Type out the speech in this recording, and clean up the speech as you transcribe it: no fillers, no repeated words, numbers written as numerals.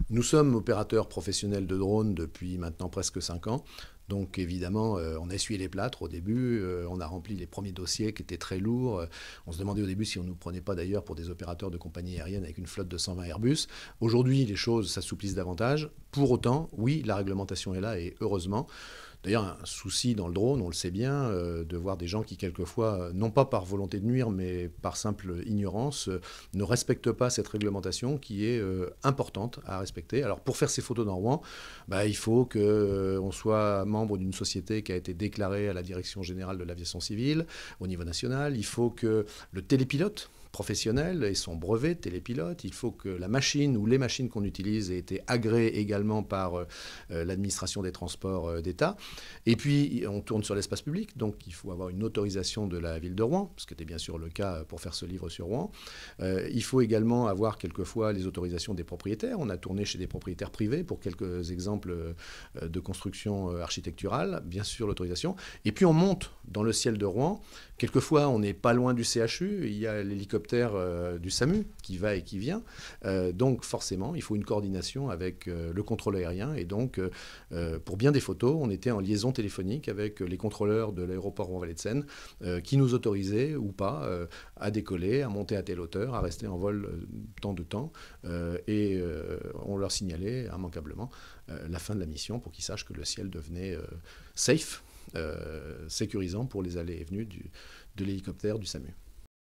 Nous sommes opérateurs professionnels de drones depuis maintenant presque 5 ans. Donc évidemment, on a essuyé les plâtres au début, on a rempli les premiers dossiers qui étaient très lourds. On se demandait au début si on ne nous prenait pas d'ailleurs pour des opérateurs de compagnies aériennes avec une flotte de 120 Airbus. Aujourd'hui, les choses s'assouplissent davantage. Pour autant, oui, la réglementation est là et heureusement. D'ailleurs, un souci dans le drone, on le sait bien, de voir des gens qui, quelquefois, non pas par volonté de nuire, mais par simple ignorance, ne respectent pas cette réglementation qui est importante à respecter. Alors, pour faire ces photos dans Rouen, bah, il faut qu'on soit membre d'une société qui a été déclarée à la Direction générale de l'aviation civile au niveau national. Il faut que le télépilote professionnel et son brevet de télépilote. Il faut que la machine ou les machines qu'on utilise aient été agréées également par l'administration des transports d'État. Et puis, on tourne sur l'espace public, donc il faut avoir une autorisation de la ville de Rouen, ce qui était bien sûr le cas pour faire ce livre sur Rouen. Il faut également avoir quelquefois les autorisations des propriétaires. On a tourné chez des propriétaires privés pour quelques exemples de construction architecturale, bien sûr l'autorisation. Et puis on monte dans le ciel de Rouen. Quelquefois, on n'est pas loin du CHU, il y a l'hélicoptère du SAMU qui va et qui vient. Donc forcément, il faut une coordination avec le contrôle aérien. Et donc, pour bien des photos, on était en liaison téléphonique avec les contrôleurs de l'aéroport Rouen-Vallée de Seine qui nous autorisaient ou pas à décoller, à monter à telle hauteur, à rester en vol tant de temps. Et on leur signalait immanquablement la fin de la mission pour qu'ils sachent que le ciel devenait safe, sécurisant pour les allées et venues de l'hélicoptère du SAMU.